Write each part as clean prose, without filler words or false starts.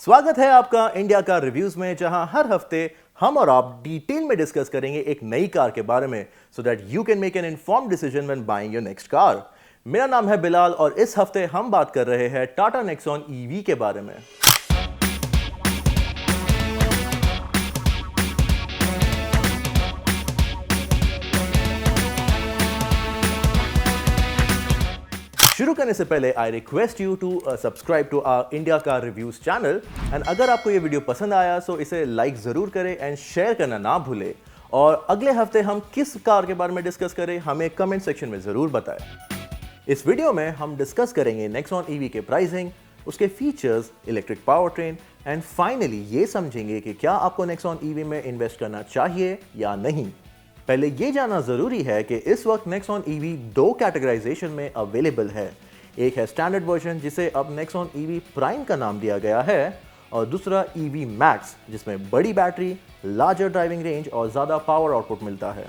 स्वागत है आपका इंडिया कार रिव्यूज में, जहां हर हफ्ते हम और आप डिटेल में डिस्कस करेंगे एक नई कार के बारे में, so that you can make an informed decision when buying your next car. मेरा नाम है बिलाल और इस हफ्ते हम बात कर रहे हैं टाटा नेक्सॉन ईवी के बारे में। शुरू करने से पहले I request you to subscribe to our India car reviews channel and अगर आपको ये वीडियो पसंद आया तो इसे लाइक जरूर करें एंड शेयर करना ना भूलें। और अगले हफ्ते हम किस कार के बारे में डिस्कस करें हमें कमेंट सेक्शन में जरूर बताएं। इस वीडियो में हम डिस्कस करेंगे नेक्सॉन ईवी के प्राइसिंग, उसके features, electric power train and finally ये समझेंगे कि क्या आपको नेक्सॉन ईवी में इन्वेस्ट करना चाहिए या नहीं। पहले ये जानना जरूरी है कि इस वक्त नेक्सॉन ईवी दो कैटेगराइजेशन में अवेलेबल है। एक है स्टैंडर्ड वर्जन जिसे अब नेक्सॉन ईवी प्राइम का नाम दिया गया है और दूसरा ईवी मैक्स जिसमें बड़ी बैटरी, लार्जर ड्राइविंग रेंज और ज्यादा पावर आउटपुट मिलता है।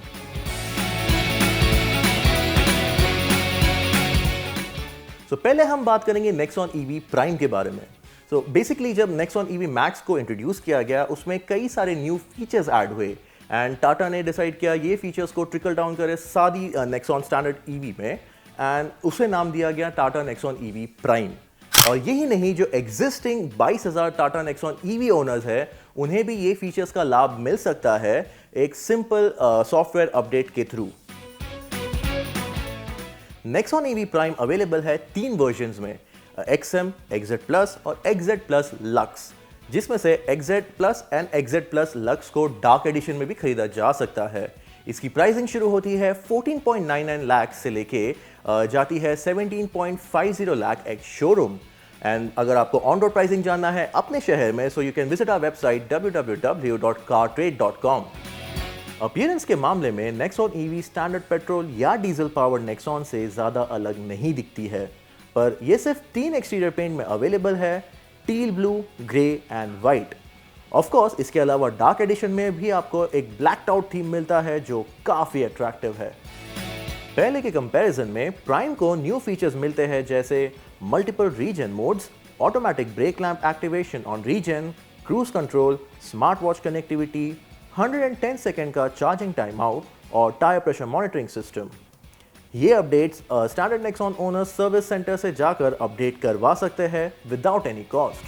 तो पहले हम बात करेंगे नेक्सॉन ईवी प्राइम के बारे में। तो बेसिकली जब नेक्सॉन ईवी मैक्स को इंट्रोड्यूस किया गया उसमें कई सारे न्यू फीचर्स ऐड हुए एंड टाटा ने डिसाइड किया ये फीचर्स को ट्रिकल डाउन करे सारी नेक्सॉन स्टैंडर्ड ईवी में एंड उसे नाम दिया गया टाटा नेक्सॉन ईवी प्राइम। और यही नहीं, जो existing 22,000 Tata Nexon EV owners है उन्हें भी ये फीचर्स का लाभ मिल सकता है एक सिंपल सॉफ्टवेयर अपडेट के through. Nexon EV prime available है 3 वर्जन्स में, XM, XZ प्लस और XZ प्लस लक्स, जिसमें से XZ plus and XZ plus lux को डार्क एडिशन में भी खरीदा जा सकता है। इसकी प्राइसिंग शुरू होती है 14.99 लाख से लेके जाती है 17.50 लाख एक्स शोरूम। एंड अगर आपको ऑन रोड प्राइसिंग जानना है अपने शहर में so you can visit our website www.cartrade.com। Appearance के मामले में नेक्सॉन ईवी स्टैंडर्ड पेट्रोल या डीजल पावर्ड नेक्सॉन से ज़्यादा अलग नहीं दिखती है, पर यह सिर्फ 3 एक्सटीरियर पेंट में अवेलेबल है, teal blue, grey and white. Of course इसके अलावा डार्क एडिशन में भी आपको एक ब्लैक्ड आउट थीम मिलता है जो काफ़ी अट्रैक्टिव है। पहले के कंपैरिजन में प्राइम को न्यू फीचर्स मिलते हैं जैसे multiple regen modes, automatic brake lamp activation on regen, cruise control, smart watch connectivity, 110 second का चार्जिंग टाइम आउट और टायर प्रेशर मॉनिटरिंग सिस्टम। ये updates standard Nexon owners service centre से जाकर update करवा सकते हैं विदाउट एनी कॉस्ट।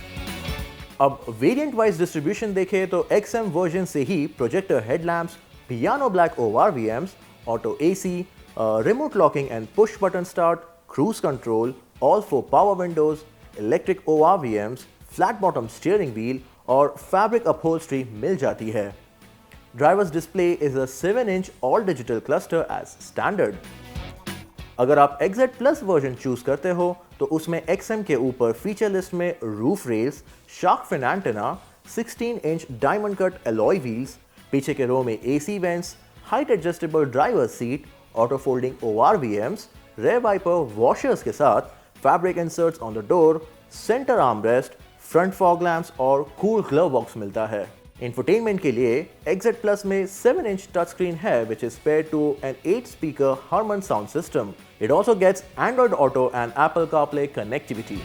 अब variant wise distribution देखें तो XM वर्जन से ही projector headlamps, piano black ORVMs, auto AC, remote locking and push button start, cruise control, all 4 power windows, electric ORVMs, flat bottom steering wheel और fabric upholstery मिल जाती है। Driver's display is a 7-inch all digital cluster as standard. अगर आप XZ plus version choose करते हो तो उसमें XM के ऊपर फीचर लिस्ट में roof rails, shark fin antenna, 16-inch diamond cut alloy wheels, पीछे के रो में AC vents, height adjustable driver seat, auto folding ORVMs, rear wiper washers के साथ fabric inserts on the door, centre armrest, front fog lamps और cool glove box मिलता है। Infotainment के लिए XZ Plus में 7-inch touchscreen है which is paired to an 8-speaker Harman sound system. It also gets Android Auto and Apple CarPlay connectivity.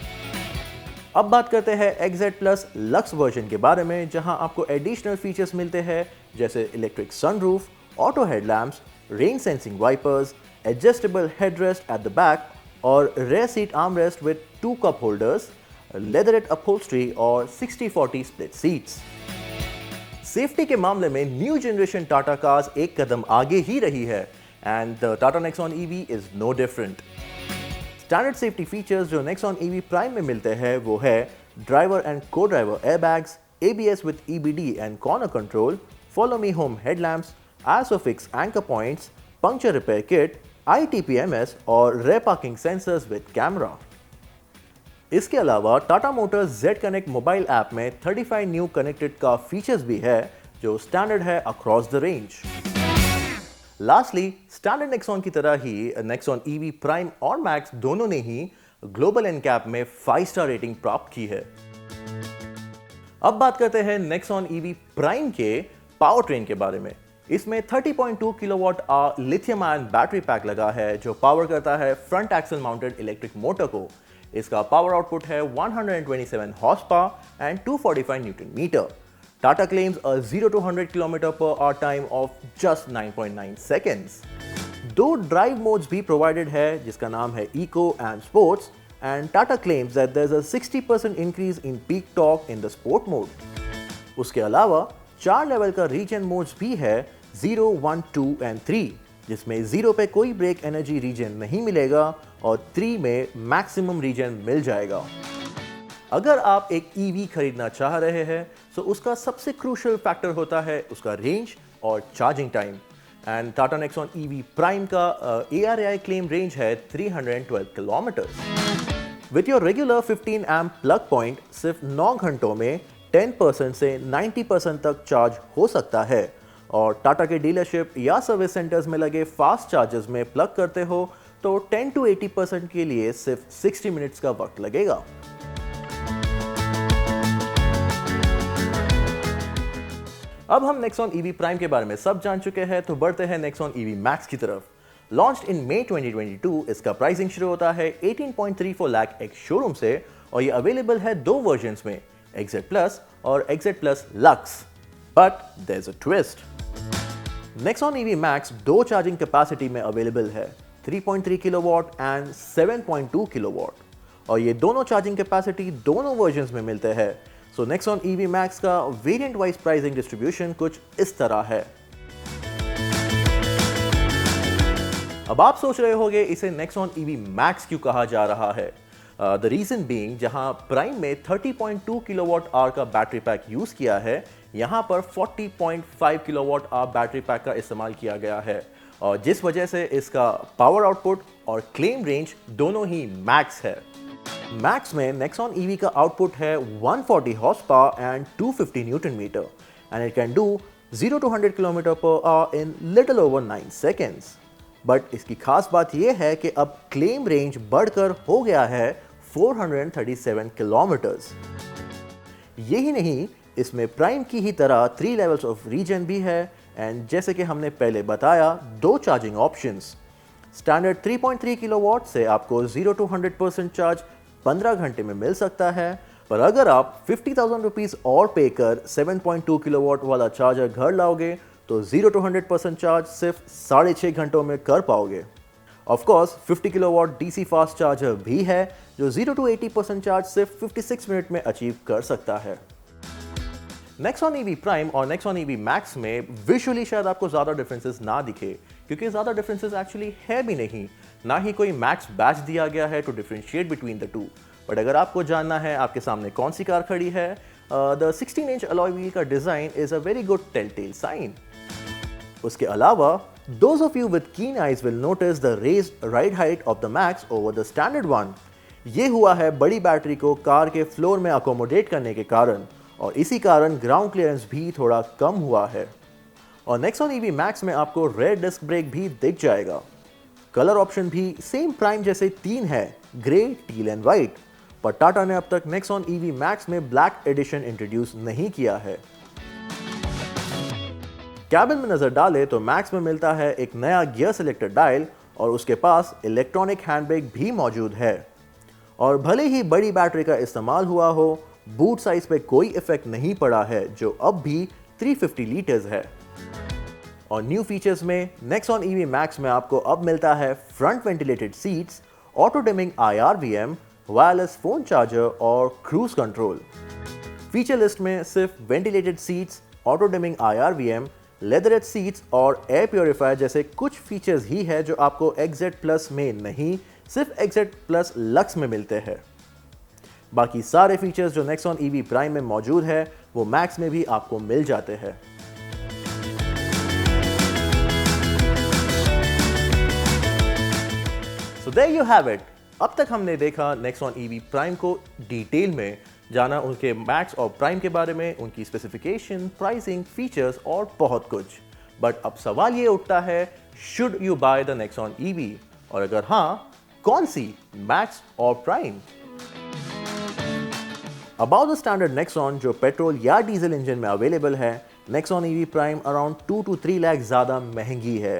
अब बात करते हैं XZ Plus Lux वर्जन के बारे में, जहां आपको एडिशनल फीचर्स मिलते हैं जैसे electric sunroof, auto headlamps, rain sensing wipers, adjustable headrest at the back और rear seat armrest with 2 cup holders, leatherette upholstery और 60-40 स्प्लिट सीट्स। सेफ्टी के मामले में न्यू जनरेशन टाटा कार्स एक कदम आगे ही रही है and the Tata Nexon EV is no different. Standard safety features जो नेक्सॉन ईवी प्राइम में मिलते हैं वो है driver and co driver airbags, ABS with EBD and corner control, follow me home headlamps, ISOFIX anchor points, puncture repair kit, ITPMS और rear parking sensors with camera. इसके अलावा Tata Motors Z connect mobile app में 35 new connected का features भी है जो standard है across the range. Lastly, standard Nexon की तरह ही नेक्सॉन ईवी प्राइम और मैक्स दोनों ने ही ग्लोबल एनकैप में 5 स्टार रेटिंग प्राप्त की है। अब बात करते हैं नेक्सॉन ईवी प्राइम के पावर ट्रेन के बारे में। इसमें 30.2 kilowatt lithium ion battery pack लगा है जो पावर करता है front axle mounted electric motor को। इसका पावर आउटपुट है 127 horse power and 245 newton metre. Tata claims a 0 to 100 km/h time of just 9.9 seconds। दो ड्राइव मोड्स भी प्रोवाइडेड है जिसका नाम है eco and sports, and Tata claims that there is a 60% increase in peak torque in the sport mode. उसके अलावा 4 level का reason modes भी है, 0, 1, 2 एंड 3, जिसमें 0 पे कोई ब्रेक एनर्जी रीजन नहीं मिलेगा और 3 में मैक्सिमम रीजन मिल जाएगा। अगर आप एक ईवी खरीदना चाह रहे हैं तो उसका सबसे क्रूशियल फैक्टर होता है उसका रेंज और charging time, and Tata Nexon EV prime का ARAI क्लेम रेंज है 312 kilometres. With your regular 15 amp plug point सिर्फ 9 घंटों में 10% से 90% तक चार्ज हो सकता है, और टाटा के डीलरशिप या सर्विस सेंटर्स में लगे फास्ट चार्जर्स में प्लग करते हो तो 10 to 80% के लिए सिर्फ 60 मिनट्स का वक्त लगेगा। अब हम नेक्सॉन ईवी प्राइम के बारे में सब जान चुके हैं, तो बढ़ते हैं नेक्सॉन ईवी मैक्स की तरफ। लॉन्च्ड इन मई 2022, इसका प्राइसिंग शुरू होता है 18.34 लाख एक्स शोरूम से, और ये अवेलेबल है दो वर्जन्स में, XZ Plus और XZ Plus Lux। But there is a twist. Nexon EV max दो चार्जिंग कैपेसिटी में अवेलेबल है, 3.3 किलोवाट एंड 7.2 किलोवाट, और ये दोनों चार्जिंग कैपेसिटी दोनों वर्जन्स में मिलते हैं। सो नेक्सॉन ईवी मैक्स का वेरिएंट वाइज प्राइसिंग डिस्ट्रीब्यूशन कुछ इस तरह है। अब आप सोच रहे होंगे इसे नेक्सॉन ईवी मैक्स क्यों कहा जा रहा है। द रीजन बीइंग, जहां प्राइम में 30.2 किलोवाट आवर का बैटरी पैक यूज किया है, यहां पर 40.5 किलोवाट आवर बैटरी पैक का इस्तेमाल किया गया है, और जिस वजह से इसका पावर आउटपुट और क्लेम रेंज दोनों ही मैक्स है। मैक्स में नेक्सॉन ईवी का आउटपुट है 140 horse power and 250 newton metre, and it can do 0 to 100 km/h in little over 9 seconds। बट इसकी खास बात यह है कि अब क्लेम रेंज बढ़कर हो गया है 437 किलोमीटर्स। यही नहीं, इसमें प्राइम की ही तरह 3 लेवल्स ऑफ रीजन भी है, एंड जैसे कि हमने पहले बताया, दो चार्जिंग ऑप्शंस। स्टैंडर्ड 3.3 किलोवाट से आपको 0 to 100% चार्ज 15 घंटे में मिल सकता है, पर अगर आप 50,000 रुपीज और पे कर 7.2 किलोवाट वाला चार्जर घर लाओगे तो 0 to 100% चार्ज सिर्फ 6.5 घंटों में कर पाओगे। Of course 50 kilowatt DC fast charger भी है जो 0 to 80% चार्ज सिर्फ 56 मिनट में अचीव कर सकता है। नेक्सॉन ईवी प्राइम और नेक्सॉन ईवी मैक्स में विजुअली शायद आपको ज्यादा डिफरेंसेस ना दिखे, क्योंकि ज्यादा डिफरेंसेस एक्चुअली है भी नहीं, ना ही कोई मैक्स बैच दिया गया है to differentiate between the two. But अगर आपको जानना है आपके सामने कौन सी कार खड़ी है, द 16-inch अलॉय व्हील का design is a very good telltale sign. उसके अलावा those of you with keen eyes will notice the raised ride height of the Max over the standard one। ये हुआ है बड़ी battery को car के floor में अकोमोडेट करने के कारण, और इसी कारण ग्राउंड क्लियरेंस भी थोड़ा कम हुआ है। और नेक्सॉन ईवी मैक्स में आपको रेयर डिस्क ब्रेक भी दिख जाएगा। कलर ऑप्शन भी सेम प्राइम जैसे 3 है, ग्रे, टील एंड व्हाइट, पर टाटा ने अब तक नेक्सॉन ईवी मैक्स में ब्लैक एडिशन इंट्रोड्यूस नहीं किया है। कैबिन में नजर डाले तो मैक्स में मिलता है एक नया गियर सिलेक्टर डायल, और उसके पास इलेक्ट्रॉनिक हैंड ब्रेक भी मौजूद है। और भले ही बड़ी बैटरी का इस्तेमाल हुआ हो, बूट साइज पे कोई इफेक्ट नहीं पड़ा है, जो अब भी 350 लीटर्स है। और न्यू फीचर्स में नेक्सॉन ईवी मैक्स में आपको अब मिलता है front ventilated seats, auto dimming IRVM, wireless phone charger और क्रूज कंट्रोल। फीचर लिस्ट में सिर्फ ventilated seats, auto dimming IRVM, leatherette seats और एयर प्योरीफायर जैसे कुछ फीचर्स ही है जो आपको XZ Plus में नहीं, सिर्फ XZ Plus Lux में मिलते हैं। बाकी सारे फीचर्स जो नेक्सॉन ईवी प्राइम में मौजूद है वो मैक्स में भी आपको मिल जाते हैं। So there you have it। अब तक हमने देखा नेक्सॉन ईवी प्राइम को डिटेल में, जाना उनके मैक्स और प्राइम के बारे में, उनकी स्पेसिफिकेशन, प्राइसिंग, फीचर्स और बहुत कुछ। बट अब सवाल ये उठता है, should you by the Nexon EV, और अगर हाँ, कौन सी, मैक्स और prime? About the standard Nexon जो पेट्रोल या डीजल इंजन में अवेलेबल है, Nexon EV prime around 2 to 3 lakh ज़्यादा महंगी है।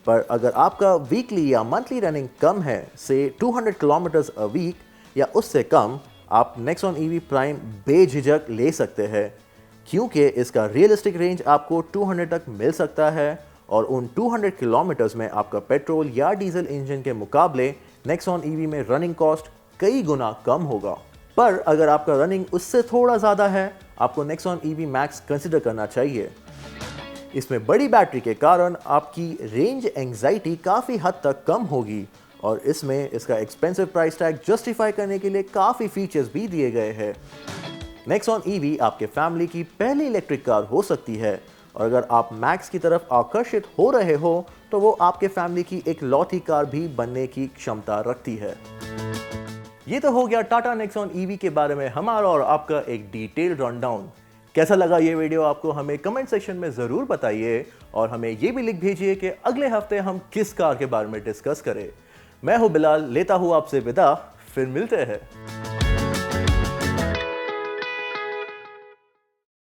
पर अगर आपका वीकली या मंथली रनिंग कम है, से 200 किलोमीटर्स अ वीक, या उससे कम आप नेक्सॉन ईवी प्राइम बेझिझक ले सकते हैं, क्योंकि इसका रियलिस्टिक रेंज आपको 200 तक मिल सकता है और उन 200 किलोमीटर्स में आपका पेट्रोल या डीजल इंजन के मुकाबले नेक्सॉन ईवी में रनिंग कॉस्ट कई गुना कम होगा। पर अगर आपका रनिंग उससे थोड़ा ज़्यादा है, आपको नेक्सॉन ईवी मैक्स कंसिडर करना चाहिए। इसमें बड़ी बैटरी के कारण आपकी रेंज एंग्जाइटी काफ़ी हद तक कम होगी और इसमें इसका एक्सपेंसिव प्राइस टैग जस्टिफाई करने के लिए काफ़ी फीचर्स भी दिए गए हैं। नेक्सॉन ईवी आपके फैमिली की पहली इलेक्ट्रिक कार हो सकती है और अगर आप मैक्स की तरफ आकर्षित हो रहे हो तो वो आपके फैमिली की एक लौती कार भी बनने की क्षमता रखती है। ये तो हो गया टाटा नेक्सॉन ईवी के बारे में हमारा और आपका एक डिटेल्ड रनडाउन। कैसा लगा ये वीडियो आपको हमें कमेंट सेक्शन में ज़रूर बताइए और हमें ये भी लिख भेजिए कि अगले हफ्ते हम किस कार के बारे में डिस्कस करें। मैं हूं बिलाल, लेता हूं आपसे विदा, फिर मिलते हैं।